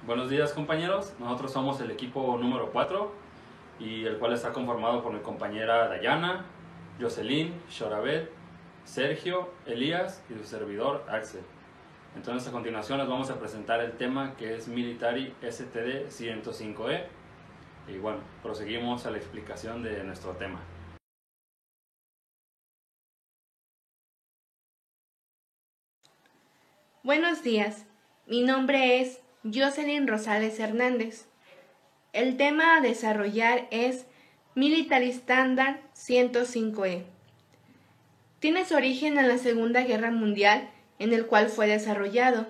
Buenos días, compañeros. Nosotros somos el equipo número 4 y el cual está conformado por mi compañera Dayana, Jocelyn, Shorabet, Sergio, Elías y su servidor Axel. Entonces, a continuación les vamos a presentar el tema que es Military STD 105E y bueno, proseguimos a la explicación de nuestro tema. Buenos días, mi nombre es Jocelyn Rosales Hernández. El tema a desarrollar es Military Standard 105E. Tiene su origen en la Segunda Guerra Mundial, en el cual fue desarrollado,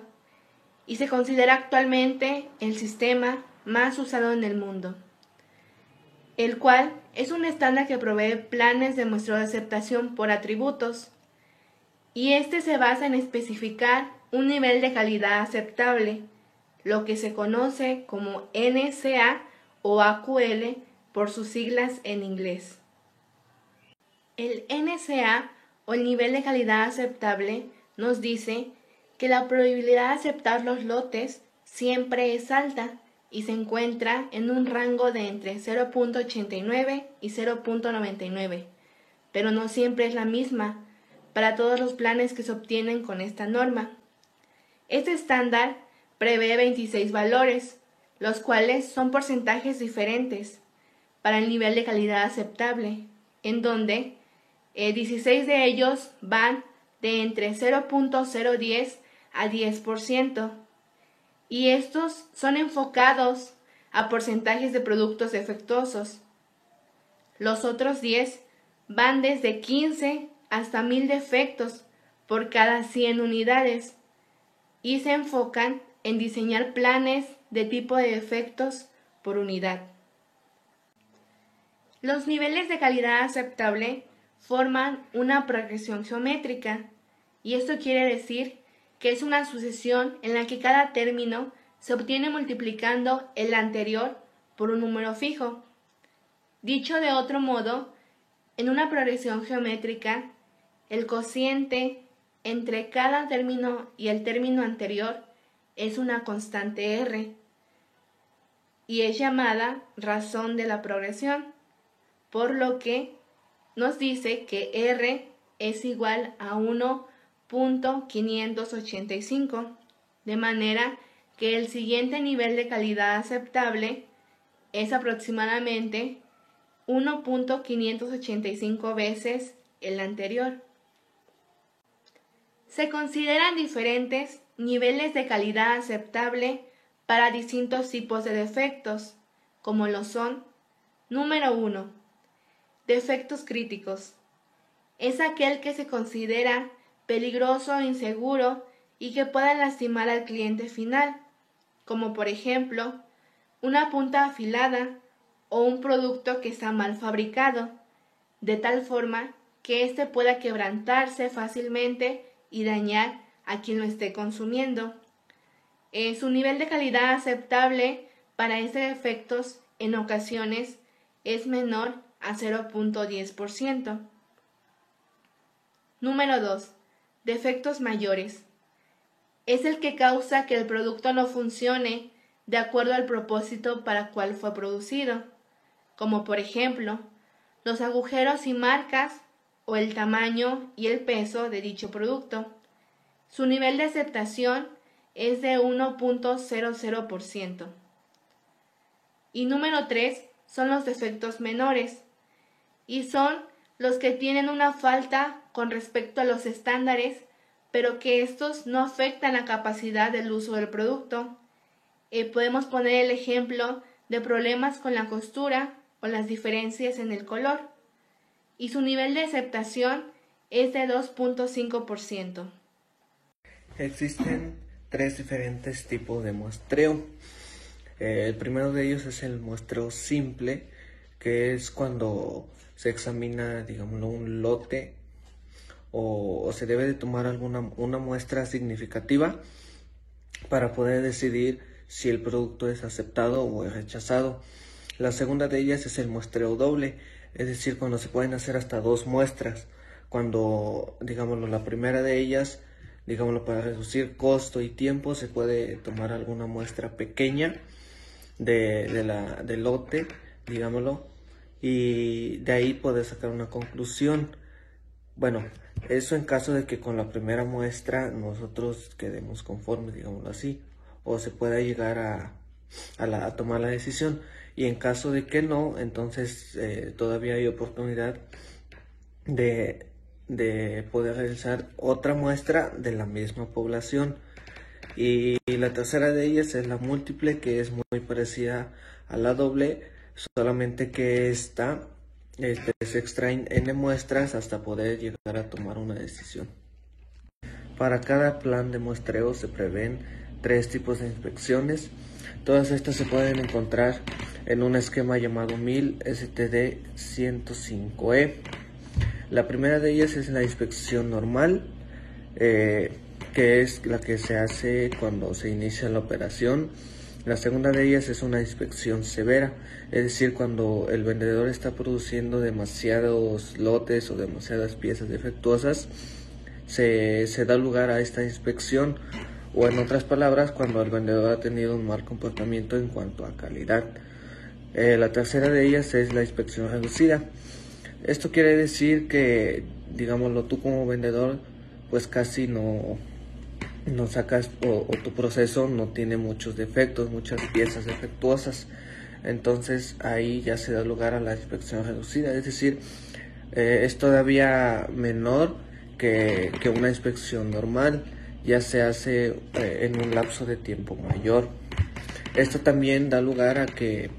y se considera actualmente el sistema más usado en el mundo, el cual es un estándar que provee planes de muestreo de aceptación por atributos, y este se basa en especificar un nivel de calidad aceptable, lo que se conoce como NCA o AQL por sus siglas en inglés. El NCA o el nivel de calidad aceptable nos dice que la probabilidad de aceptar los lotes siempre es alta y se encuentra en un rango de entre 0.89 y 0.99, pero no siempre es la misma para todos los planes que se obtienen con esta norma. Este estándar prevé 26 valores, los cuales son porcentajes diferentes para el nivel de calidad aceptable, en donde 16 de ellos van de entre 0.010 a 10%, y estos son enfocados a porcentajes de productos defectuosos. Los otros 10 van desde 15 hasta 1000 defectos por cada 100 unidades y se enfocan en diseñar planes de tipo de defectos por unidad. Los niveles de calidad aceptable forman una progresión geométrica, y esto quiere decir que es una sucesión en la que cada término se obtiene multiplicando el anterior por un número fijo. Dicho de otro modo, en una progresión geométrica, el cociente entre cada término y el término anterior es una constante R y es llamada razón de la progresión, por lo que nos dice que R es igual a 1.585, de manera que el siguiente nivel de calidad aceptable es aproximadamente 1.585 veces el anterior. Se consideran diferentes niveles de calidad aceptable para distintos tipos de defectos, como lo son: número 1. Defectos críticos. Es aquel que se considera peligroso o inseguro y que pueda lastimar al cliente final, como por ejemplo, una punta afilada o un producto que está mal fabricado, de tal forma que éste pueda quebrantarse fácilmente y dañar a quien lo esté consumiendo. Su nivel de calidad aceptable para estos defectos en ocasiones es menor a 0.10%. Número 2. Defectos mayores. Es el que causa que el producto no funcione de acuerdo al propósito para cual fue producido, como por ejemplo, los agujeros y marcas o el tamaño y el peso de dicho producto. Su nivel de aceptación es de 1.00%. Y número 3 son los defectos menores, y son los que tienen una falta con respecto a los estándares, pero que estos no afectan la capacidad del uso del producto. Podemos poner el ejemplo de problemas con la costura o las diferencias en el color, y su nivel de aceptación es de 2.5%. Existen tres diferentes tipos de muestreo. El primero de ellos es el muestreo simple, que es cuando se examina, digámoslo, un lote o se debe de tomar una muestra significativa para poder decidir si el producto es aceptado o es rechazado. La segunda de ellas es el muestreo doble, es decir, cuando se pueden hacer hasta dos muestras, cuando, digámoslo, la primera de ellas digámoslo, para reducir costo y tiempo, se puede tomar alguna muestra pequeña del lote, digámoslo, y de ahí poder sacar una conclusión. Bueno, eso en caso de que con la primera muestra nosotros quedemos conformes, digámoslo así, o se pueda llegar a tomar la decisión. Y en caso de que no, entonces todavía hay oportunidad de poder realizar otra muestra de la misma población. Y la tercera de ellas es la múltiple, que es muy parecida a la doble, solamente que esta se extraen n muestras hasta poder llegar a tomar una decisión. Para cada plan de muestreo se prevén 3 tipos de inspecciones. Todas estas se pueden encontrar en un esquema llamado 1000 STD 105E. La primera de ellas es la inspección normal, que es la que se hace cuando se inicia la operación. La segunda de ellas es una inspección severa, es decir, cuando el vendedor está produciendo demasiados lotes o demasiadas piezas defectuosas, se da lugar a esta inspección, o en otras palabras, cuando el vendedor ha tenido un mal comportamiento en cuanto a calidad. La tercera de ellas es la inspección reducida. Esto quiere decir que, digámoslo, tú como vendedor pues casi no sacas, o tu proceso no tiene muchos defectos, muchas piezas defectuosas. Entonces ahí ya se da lugar a la inspección reducida, es decir, es todavía menor que una inspección normal, ya se hace en un lapso de tiempo mayor. Esto también da lugar a que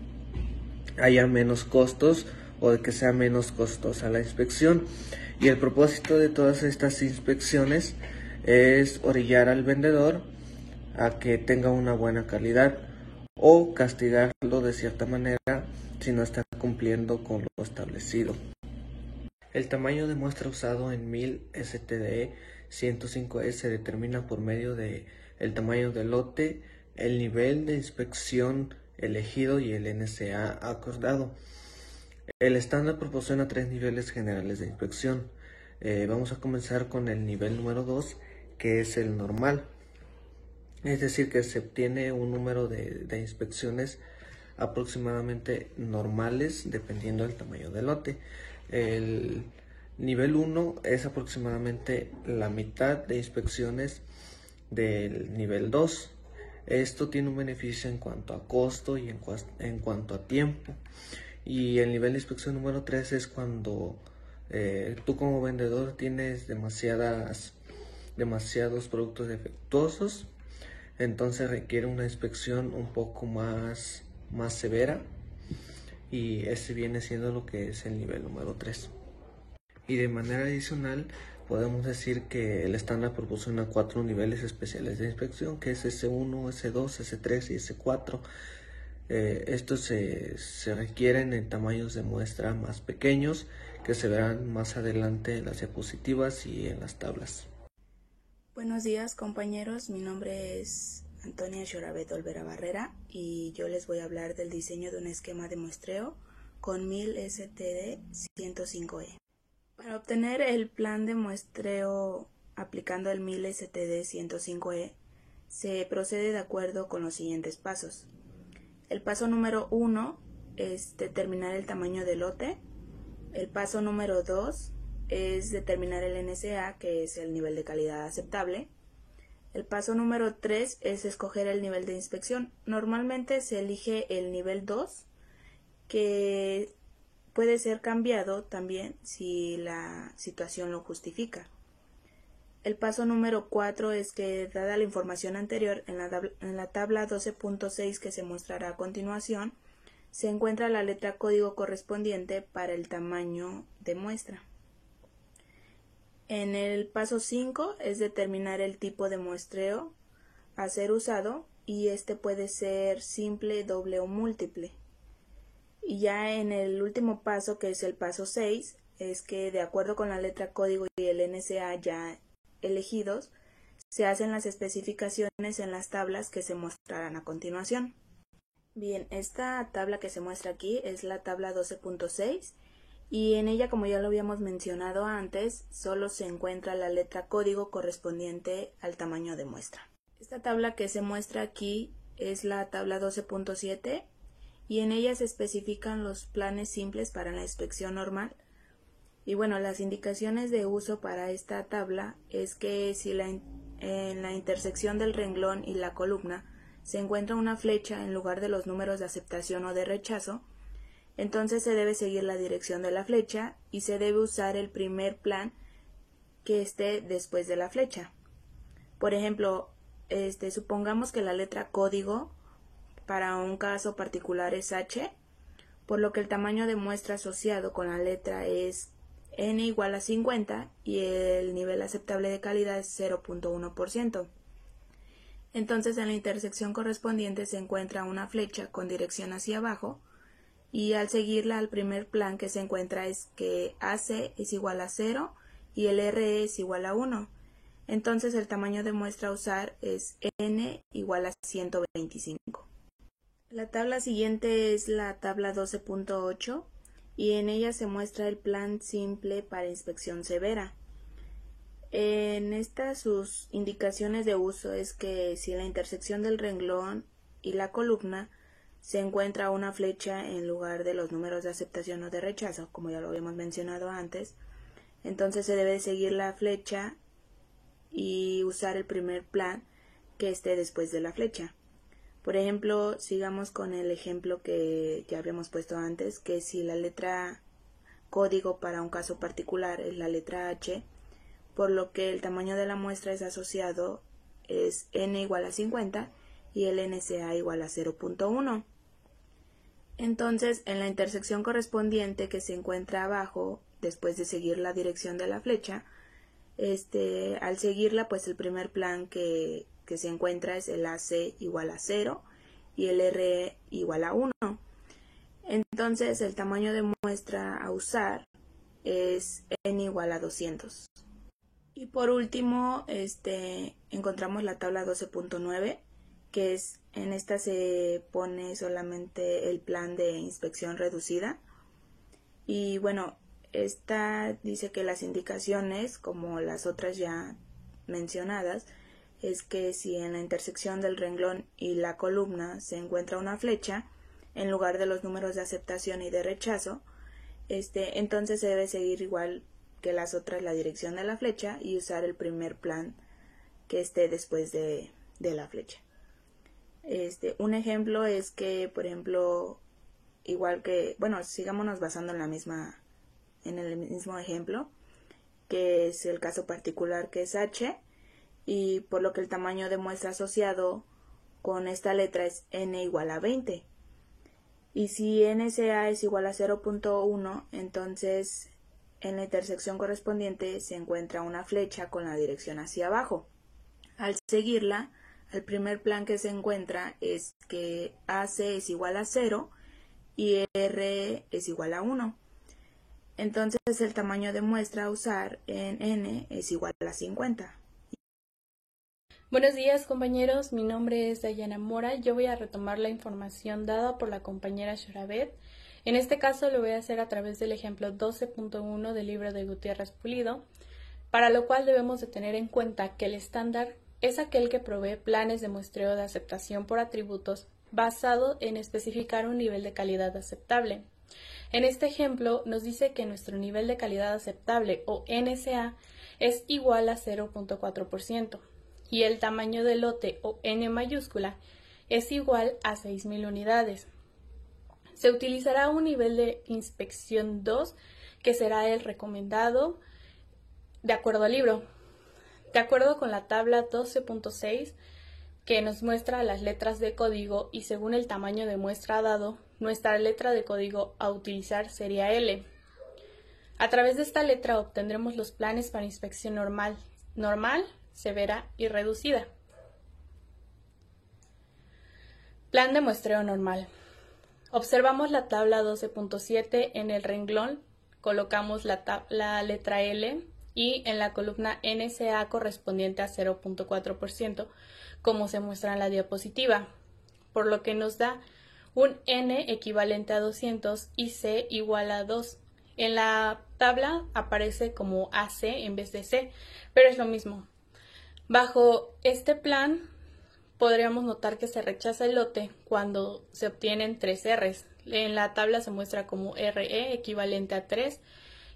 haya menos costos o de que sea menos costosa la inspección. Y el propósito de todas estas inspecciones es orillar al vendedor a que tenga una buena calidad o castigarlo de cierta manera si no está cumpliendo con lo establecido. El tamaño de muestra usado en 1000 STD 105E se determina por medio de el tamaño del lote, el nivel de inspección elegido y el NCA acordado. El estándar proporciona 3 niveles generales de inspección. Vamos a comenzar con el nivel número 2, que es el normal. Es decir, que se obtiene un número de inspecciones aproximadamente normales dependiendo del tamaño del lote. El nivel 1 es aproximadamente la mitad de inspecciones del nivel 2. Esto tiene un beneficio en cuanto a costo y en cuanto a tiempo. Y el nivel de inspección número 3 es cuando tú como vendedor tienes demasiados productos defectuosos, entonces requiere una inspección un poco más severa, y ese viene siendo lo que es el nivel número 3. Y de manera adicional podemos decir que el estándar proporciona 4 niveles especiales de inspección, que es S1, S2, S3 y S4. Estos se requieren en tamaños de muestra más pequeños, que se verán más adelante en las diapositivas y en las tablas. Buenos días, compañeros, mi nombre es Antonia Shoravet Olvera Barrera y yo les voy a hablar del diseño de un esquema de muestreo con 1000 STD 105E. Para obtener el plan de muestreo aplicando el 1000 STD 105E se procede de acuerdo con los siguientes pasos. El paso número 1 es determinar el tamaño del lote. El paso número 2 es determinar el NCA, que es el nivel de calidad aceptable. El paso número 3 es escoger el nivel de inspección. Normalmente se elige el nivel 2, que puede ser cambiado también si la situación lo justifica. El paso número 4 es que, dada la información anterior, en la tabla 12.6 que se mostrará a continuación, se encuentra la letra código correspondiente para el tamaño de muestra. En el paso 5 es determinar el tipo de muestreo a ser usado, y este puede ser simple, doble o múltiple. Y ya en el último paso, que es el paso 6, es que, de acuerdo con la letra código y el NCA ya elegidos, se hacen las especificaciones en las tablas que se mostrarán a continuación. Bien, esta tabla que se muestra aquí es la tabla 12.6 y en ella, como ya lo habíamos mencionado antes, solo se encuentra la letra código correspondiente al tamaño de muestra. Esta tabla que se muestra aquí es la tabla 12.7 y en ella se especifican los planes simples para la inspección normal. Y bueno, las indicaciones de uso para esta tabla es que si en la intersección del renglón y la columna se encuentra una flecha en lugar de los números de aceptación o de rechazo, entonces se debe seguir la dirección de la flecha y se debe usar el primer plan que esté después de la flecha. Por ejemplo, supongamos que la letra código para un caso particular es H, por lo que el tamaño de muestra asociado con la letra es n igual a 50 y el nivel aceptable de calidad es 0.1%. Entonces en la intersección correspondiente se encuentra una flecha con dirección hacia abajo y al seguirla al primer plan que se encuentra es que AC es igual a 0 y el RE es igual a 1. Entonces el tamaño de muestra a usar es n igual a 125. La tabla siguiente es la tabla 12.8 y en ella se muestra el plan simple para inspección severa. En esta sus indicaciones de uso es que si en la intersección del renglón y la columna se encuentra una flecha en lugar de los números de aceptación o de rechazo, como ya lo habíamos mencionado antes, entonces se debe seguir la flecha y usar el primer plan que esté después de la flecha. Por ejemplo, sigamos con el ejemplo que ya habíamos puesto antes, que si la letra código para un caso particular es la letra H, por lo que el tamaño de la muestra es asociado es n igual a 50 y el NCA igual a 0.1. Entonces, en la intersección correspondiente que se encuentra abajo, después de seguir la dirección de la flecha, al seguirla, pues el primer plan que se encuentra es el AC igual a 0 y el RE igual a 1. Entonces, el tamaño de muestra a usar es n igual a 200. Y por último, encontramos la tabla 12.9, que en esta se pone solamente el plan de inspección reducida. Y bueno, esta dice que las indicaciones, como las otras ya mencionadas, es que si en la intersección del renglón y la columna se encuentra una flecha, en lugar de los números de aceptación y de rechazo, entonces se debe seguir igual que las otras la dirección de la flecha y usar el primer plan que esté después de la flecha. Un ejemplo es que, por ejemplo, igual que, bueno, sigámonos basando en el mismo ejemplo, que es el caso particular que es H, y por lo que el tamaño de muestra asociado con esta letra es n igual a 20. Y si NCA es igual a 0.1, entonces en la intersección correspondiente se encuentra una flecha con la dirección hacia abajo. Al seguirla, el primer plan que se encuentra es que AC es igual a 0 y RE es igual a 1. Entonces el tamaño de muestra a usar en N es igual a 50. Buenos días, compañeros, mi nombre es Dayana Mora. Yo voy a retomar la información dada por la compañera Shorabet. En este caso lo voy a hacer a través del ejemplo 12.1 del libro de Gutiérrez Pulido, para lo cual debemos de tener en cuenta que el estándar es aquel que provee planes de muestreo de aceptación por atributos basado en especificar un nivel de calidad aceptable. En este ejemplo nos dice que nuestro nivel de calidad aceptable o NCA es igual a 0.4%. y el tamaño del lote o N mayúscula es igual a 6.000 unidades. Se utilizará un nivel de inspección 2 que será el recomendado de acuerdo al libro. De acuerdo con la tabla 12.6 que nos muestra las letras de código y según el tamaño de muestra dado, nuestra letra de código a utilizar sería L. A través de esta letra obtendremos los planes para inspección normal, severa y reducida. Plan de muestreo normal. Observamos la tabla 12.7 en el renglón, colocamos la letra L y en la columna NCA correspondiente a 0.4%, como se muestra en la diapositiva, por lo que nos da un N equivalente a 200 y C igual a 2. En la tabla aparece como AC en vez de C, pero es lo mismo. Bajo este plan podríamos notar que se rechaza el lote cuando se obtienen 3 Rs. En la tabla se muestra como RE equivalente a 3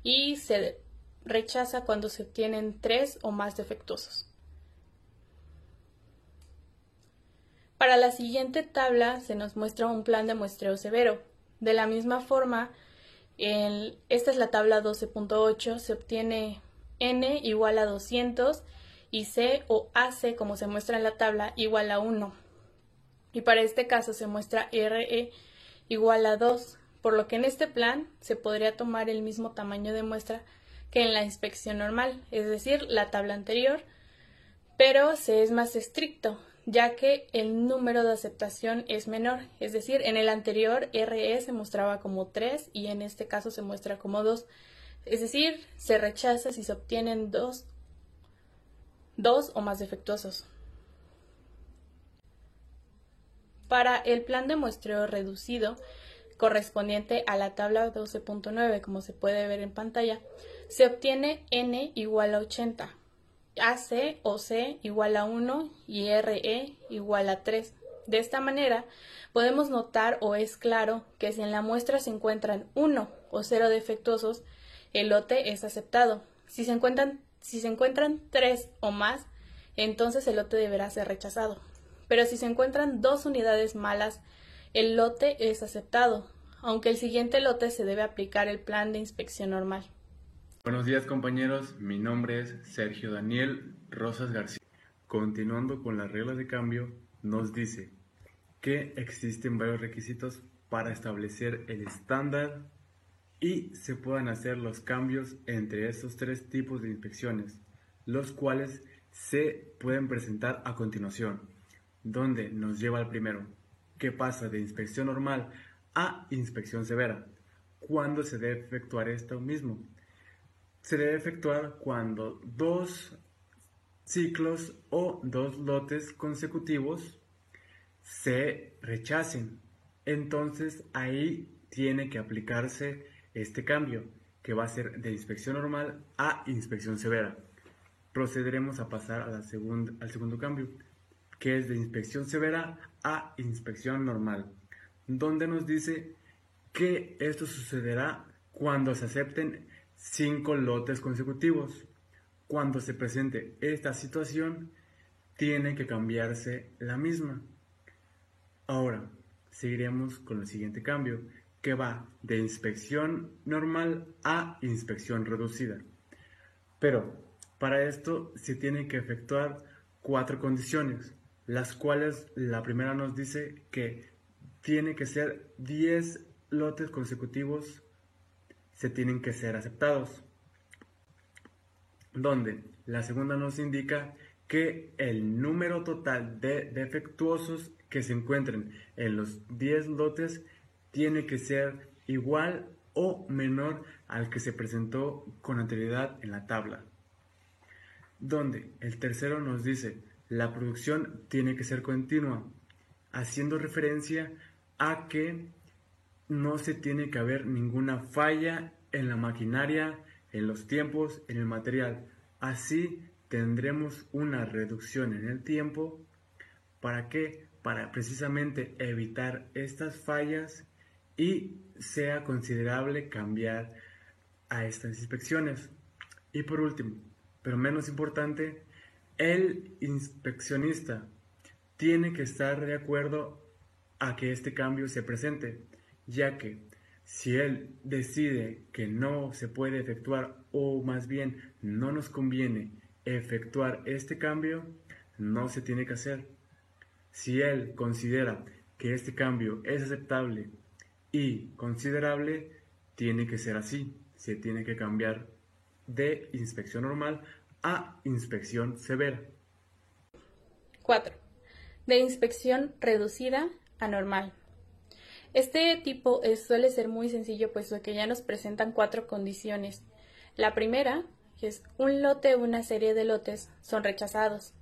y se rechaza cuando se obtienen 3 o más defectuosos. Para la siguiente tabla se nos muestra un plan de muestreo severo. De la misma forma, esta es la tabla 12.8, se obtiene N igual a 200 y C o AC, como se muestra en la tabla, igual a 1. Y para este caso se muestra RE igual a 2, por lo que en este plan se podría tomar el mismo tamaño de muestra que en la inspección normal, es decir, la tabla anterior, pero se es más estricto, ya que el número de aceptación es menor, es decir, en el anterior RE se mostraba como 3 y en este caso se muestra como 2, es decir, se rechaza si se obtienen 2 o más defectuosos. Para el plan de muestreo reducido, correspondiente a la tabla 12.9, como se puede ver en pantalla, se obtiene N igual a 80. AC o C igual a 1 y RE igual a 3. De esta manera podemos notar o es claro que si en la muestra se encuentran 1 o 0 defectuosos, el lote es aceptado. Si se encuentran 3 o más, entonces el lote deberá ser rechazado. Pero si se encuentran 2 unidades malas, el lote es aceptado, aunque el siguiente lote se debe aplicar el plan de inspección normal. Buenos días compañeros, mi nombre es Sergio Daniel Rosas García. Continuando con las reglas de cambio, nos dice que existen varios requisitos para establecer el estándar y se puedan hacer los cambios entre estos 3 tipos de inspecciones, los cuales se pueden presentar a continuación, donde nos lleva al primero, que pasa de inspección normal a inspección severa. ¿Cuándo se debe efectuar esto mismo? Se debe efectuar cuando 2 ciclos o 2 lotes consecutivos se rechacen. Entonces ahí tiene que aplicarse este cambio, que va a ser de inspección normal a inspección severa. Procederemos a pasar a al segundo cambio, que es de inspección severa a inspección normal, donde nos dice que esto sucederá cuando se acepten 5 lotes consecutivos. Cuando se presente esta situación, tiene que cambiarse la misma. Ahora, seguiremos con el siguiente cambio, que va de inspección normal a inspección reducida. Pero, para esto se tienen que efectuar 4 condiciones, las cuales la primera nos dice que tiene que ser 10 lotes consecutivos se tienen que ser aceptados, donde la segunda nos indica que el número total de defectuosos que se encuentren en los 10 lotes tiene que ser igual o menor al que se presentó con anterioridad en la tabla, donde el tercero nos dice la producción tiene que ser continua, haciendo referencia a que no se tiene que haber ninguna falla en la maquinaria, en los tiempos, en el material. Así tendremos una reducción en el tiempo. ¿Para qué? Para precisamente evitar estas fallas y sea considerable cambiar a estas inspecciones. Y por último, pero menos importante, el inspeccionista tiene que estar de acuerdo a que este cambio se presente, ya que si él decide que no se puede efectuar o más bien no nos conviene efectuar este cambio, no se tiene que hacer. Si él considera que este cambio es aceptable y considerable, tiene que ser así, se tiene que cambiar de inspección normal a inspección severa. 4. De inspección reducida a normal. Este tipo suele ser muy sencillo, puesto que ya nos presentan 4 condiciones. La primera, que es un lote o una serie de lotes, son rechazados.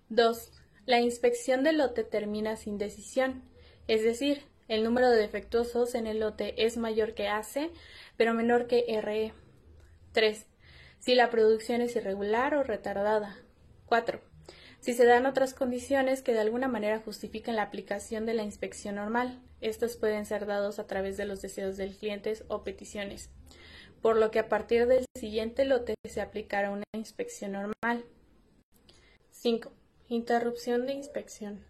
2. La inspección del lote termina sin decisión, es decir, El número de defectuosos en el lote es mayor que AC, pero menor que RE. 3. Si la producción es irregular o retardada. 4. Si se dan otras condiciones que de alguna manera justifiquen la aplicación de la inspección normal. Estos pueden ser dados a través de los deseos del cliente o peticiones, por lo que a partir del siguiente lote se aplicará una inspección normal. 5. Interrupción de inspección.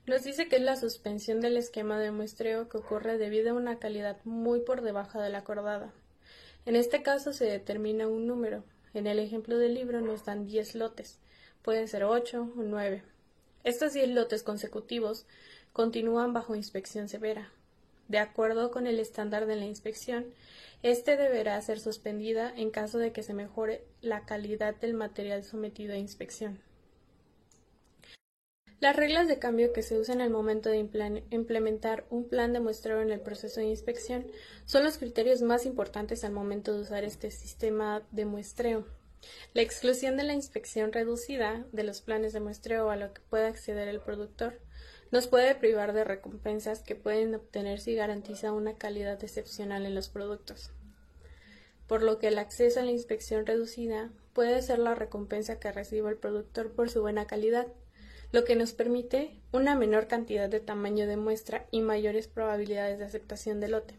Nos dice que es la suspensión del esquema de muestreo que ocurre debido a una calidad muy por debajo de la acordada. En este caso se determina un número. En el ejemplo del libro nos dan 10 lotes, pueden ser 8 o 9. Estos 10 lotes consecutivos continúan bajo inspección severa. De acuerdo con el estándar de la inspección, este deberá ser suspendida en caso de que se mejore la calidad del material sometido a inspección. Las reglas de cambio que se usan al momento de implementar un plan de muestreo en el proceso de inspección son los criterios más importantes al momento de usar este sistema de muestreo. La exclusión de la inspección reducida de los planes de muestreo a lo que pueda acceder el productor nos puede privar de recompensas que pueden obtener si garantiza una calidad excepcional en los productos, por lo que el acceso a la inspección reducida puede ser la recompensa que reciba el productor por su buena calidad, lo que nos permite una menor cantidad de tamaño de muestra y mayores probabilidades de aceptación del lote.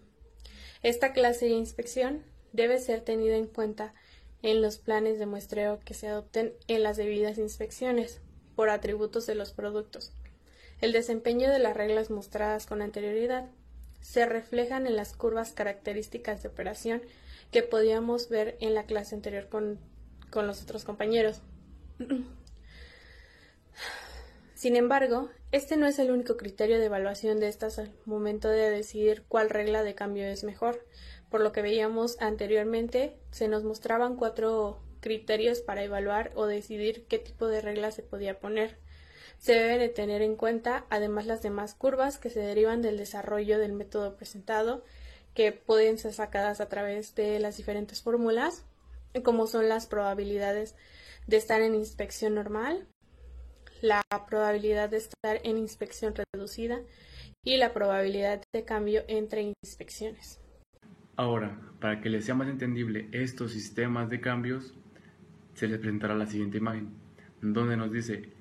Esta clase de inspección debe ser tenida en cuenta en los planes de muestreo que se adopten en las debidas inspecciones por atributos de los productos. El desempeño de las reglas mostradas con anterioridad se reflejan en las curvas características de operación que podíamos ver en la clase anterior con los otros compañeros. Sin embargo, este no es el único criterio de evaluación de estas al momento de decidir cuál regla de cambio es mejor. Por lo que veíamos anteriormente, se nos mostraban 4 criterios para evaluar o decidir qué tipo de regla se podía poner. Se deben de tener en cuenta además las demás curvas que se derivan del desarrollo del método presentado, que pueden ser sacadas a través de las diferentes fórmulas, como son las probabilidades de estar en inspección normal, la probabilidad de estar en inspección reducida y la probabilidad de cambio entre inspecciones. Ahora, para que les sea más entendible estos sistemas de cambios, se les presentará la siguiente imagen, donde nos dice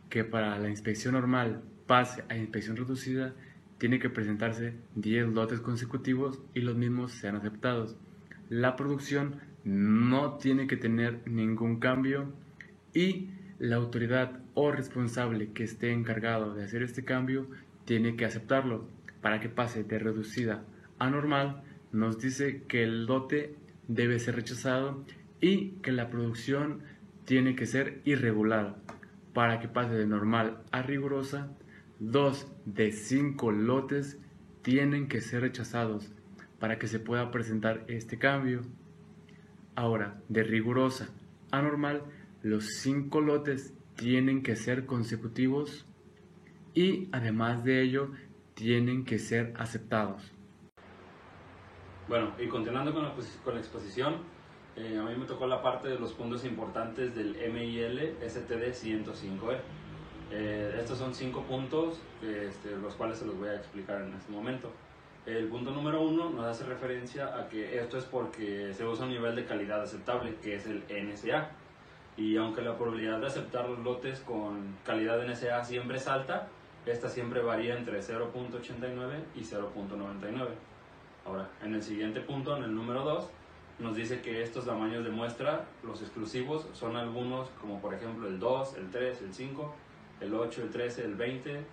que para la inspección normal pase a inspección reducida, tiene que presentarse 10 lotes consecutivos y los mismos sean aceptados. La producción no tiene que tener ningún cambio y la autoridad o responsable que esté encargado de hacer este cambio tiene que aceptarlo. Para que pase de reducida a normal, nos dice que el lote debe ser rechazado y que la producción tiene que ser irregular. Para que pase de normal a rigurosa, 2 de 5 lotes tienen que ser rechazados para que se pueda presentar este cambio. Ahora, de rigurosa a normal, los 5 lotes tienen que ser consecutivos y además de ello tienen que ser aceptados. Bueno, y continuando con la exposición, a mí me tocó la parte de los puntos importantes del MIL STD 105E. Estos son 5 puntos, los cuales se los voy a explicar en este momento. El punto número 1 nos hace referencia a que esto es porque se usa un nivel de calidad aceptable, que es el NSA. Y aunque la probabilidad de aceptar los lotes con calidad NSA siempre es alta, esta siempre varía entre 0.89 y 0.99. Ahora, en el siguiente punto, en el número 2, nos dice que estos tamaños de muestra, los exclusivos, son algunos como por ejemplo el 2, el 3, el 5, el 8, el 13, el 20,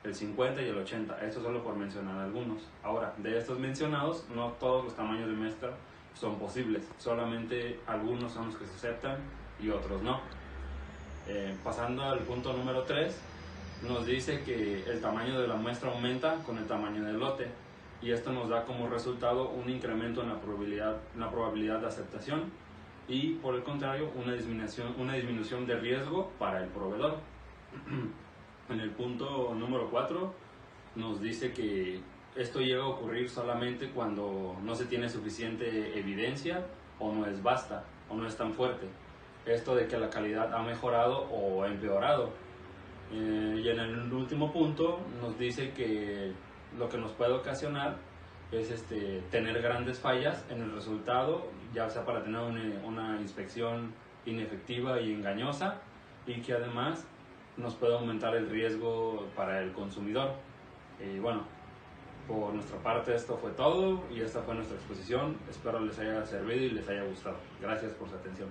el 50 y el 80. Esto solo por mencionar algunos. Ahora, de estos mencionados, no todos los tamaños de muestra son posibles, solamente algunos son los que se aceptan y otros no. Pasando al punto número 3, nos dice que el tamaño de la muestra aumenta con el tamaño del lote, y esto nos da como resultado un incremento en la probabilidad de aceptación y por el contrario una disminución de riesgo para el proveedor. En el punto número 4 nos dice que esto llega a ocurrir solamente cuando no se tiene suficiente evidencia o no es vasta o no es tan fuerte. Esto de que la calidad ha mejorado o empeorado. Y en el último punto nos dice que lo que nos puede ocasionar es tener grandes fallas en el resultado, ya sea para tener una inspección inefectiva y engañosa, y que además nos puede aumentar el riesgo para el consumidor. Y bueno, por nuestra parte esto fue todo y esta fue nuestra exposición. Espero les haya servido y les haya gustado. Gracias por su atención.